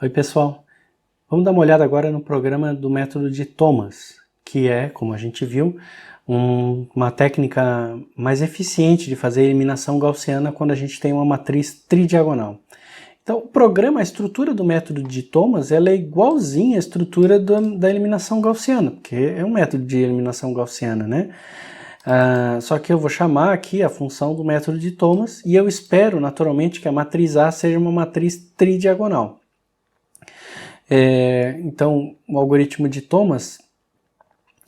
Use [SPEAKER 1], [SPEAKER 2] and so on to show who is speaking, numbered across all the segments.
[SPEAKER 1] Oi pessoal, vamos dar uma olhada agora no programa do método de Thomas, que é, como a gente viu, uma técnica mais eficiente de fazer a eliminação gaussiana quando a gente tem uma matriz tridiagonal. Então, o programa, a estrutura do método de Thomas, ela é igualzinha à estrutura da eliminação gaussiana, porque é um método de eliminação gaussiana, né? Só que eu vou chamar aqui a função do método de Thomas e eu espero, naturalmente, que a matriz A seja uma matriz tridiagonal. Então, o algoritmo de Thomas,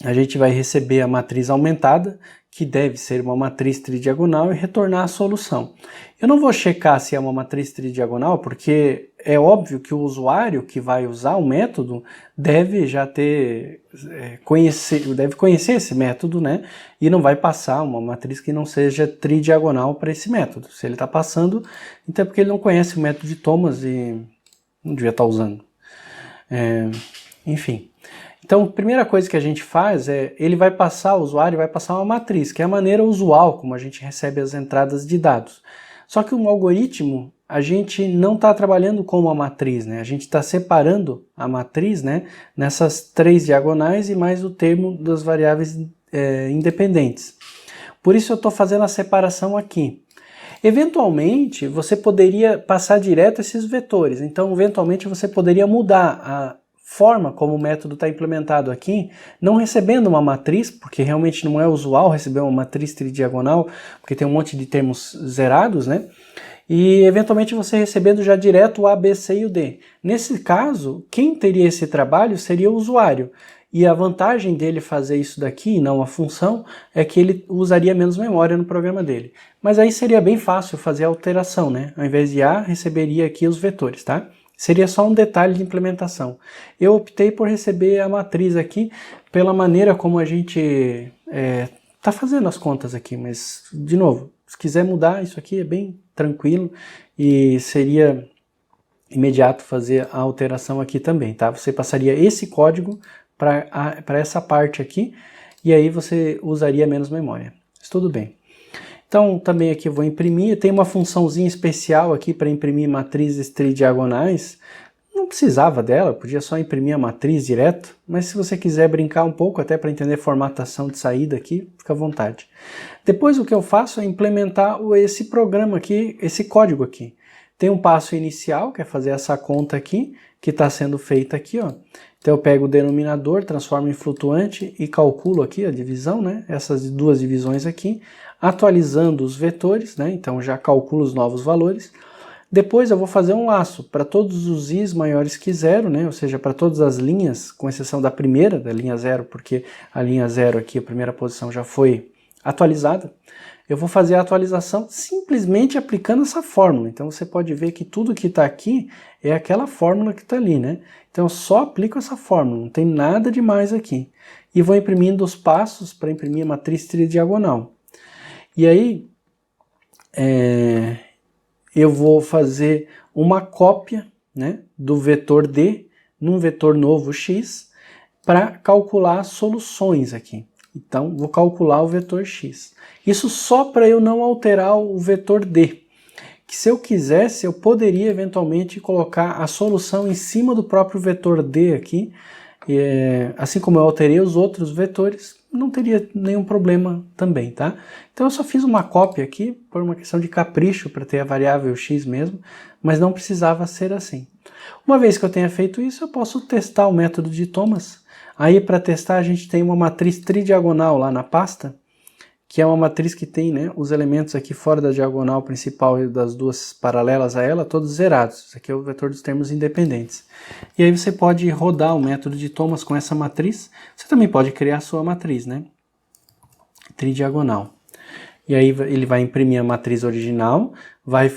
[SPEAKER 1] a gente vai receber a matriz aumentada, que deve ser uma matriz tridiagonal, e retornar a solução. Eu não vou checar se é uma matriz tridiagonal, porque é óbvio que o usuário que vai usar o método deve já ter deve conhecer esse método, né? E não vai passar uma matriz que não seja tridiagonal para esse método. Se ele está passando, então é porque ele não conhece o método de Thomas e não devia estar usando. Enfim. Então, a primeira coisa que a gente faz o usuário vai passar uma matriz, que é a maneira usual como a gente recebe as entradas de dados. Só que um algoritmo, a gente não está trabalhando com uma matriz, né? A gente está separando a matriz, né, nessas três diagonais e mais o termo das variáveis independentes. Por isso eu estou fazendo a separação aqui. Eventualmente, você poderia passar direto esses vetores. Então, eventualmente, você poderia mudar a forma como o método está implementado aqui, não recebendo uma matriz, porque realmente não é usual receber uma matriz tridiagonal, porque tem um monte de termos zerados, né? E eventualmente você recebendo já direto o A, B, C e o D. Nesse caso, quem teria esse trabalho seria o usuário. E a vantagem dele fazer isso daqui, não a função, é que ele usaria menos memória no programa dele. Mas aí seria bem fácil fazer a alteração, né? Ao invés de A, receberia aqui os vetores, tá? Seria só um detalhe de implementação. Eu optei por receber a matriz aqui pela maneira como a gente está fazendo as contas aqui, mas, de novo, se quiser mudar, isso aqui é bem tranquilo e seria imediato fazer a alteração aqui também, tá? Você passaria esse código para essa parte aqui e aí você usaria menos memória. Mas tudo bem. Então, também aqui eu vou imprimir, tem uma funçãozinha especial aqui para imprimir matrizes tridiagonais. Não precisava dela, podia só imprimir a matriz direto, mas se você quiser brincar um pouco, até para entender formatação de saída aqui, fica à vontade. Depois o que eu faço é implementar esse programa aqui, esse código aqui. Tem um passo inicial, que é fazer essa conta aqui, que está sendo feita aqui, ó. Então eu pego o denominador, transformo em flutuante e calculo aqui a divisão, né? Essas duas divisões aqui, atualizando os vetores, né? Então já calculo os novos valores. Depois eu vou fazer um laço para todos os i's maiores que zero, né? Ou seja, para todas as linhas, com exceção da primeira, da linha 0, porque a linha 0 aqui, a primeira posição já foi atualizada. Eu vou fazer a atualização simplesmente aplicando essa fórmula. Então você pode ver que tudo que está aqui é aquela fórmula que está ali, né? Então eu só aplico essa fórmula, não tem nada demais aqui. E vou imprimindo os passos para imprimir a matriz tridiagonal. E aí eu vou fazer uma cópia, né, do vetor D num vetor novo x para calcular as soluções aqui. Então, vou calcular o vetor x. Isso só para eu não alterar o vetor D. Que se eu quisesse, eu poderia eventualmente colocar a solução em cima do próprio vetor D aqui. Assim como eu alterei os outros vetores, não teria nenhum problema também, tá? Então eu só fiz uma cópia aqui, por uma questão de capricho, para ter a variável x mesmo, mas não precisava ser assim. Uma vez que eu tenha feito isso, eu posso testar o método de Thomas. Aí para testar a gente tem uma matriz tridiagonal lá na pasta, que é uma matriz que tem, né, os elementos aqui fora da diagonal principal e das duas paralelas a ela, todos zerados. Isso aqui é o vetor dos termos independentes. E aí você pode rodar o método de Thomas com essa matriz. Você também pode criar a sua matriz, né, tridiagonal. E aí ele vai imprimir a matriz original, vai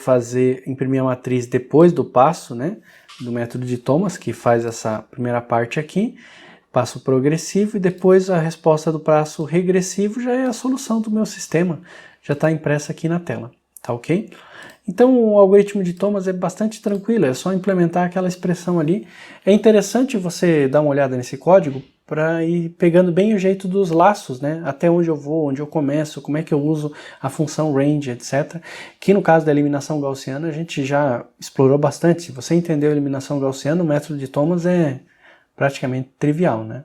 [SPEAKER 1] imprimir a matriz depois do passo, né, do método de Thomas, que faz essa primeira parte aqui, passo progressivo, e depois a resposta do passo regressivo já é a solução do meu sistema, já está impressa aqui na tela, tá ok? Então o algoritmo de Thomas é bastante tranquilo, é só implementar aquela expressão ali. É interessante você dar uma olhada nesse código, para ir pegando bem o jeito dos laços, né? Até onde eu vou, onde eu começo, como é que eu uso a função range, etc. Que no caso da eliminação gaussiana a gente já explorou bastante. Se você entendeu a eliminação gaussiana, o método de Thomas é praticamente trivial, né?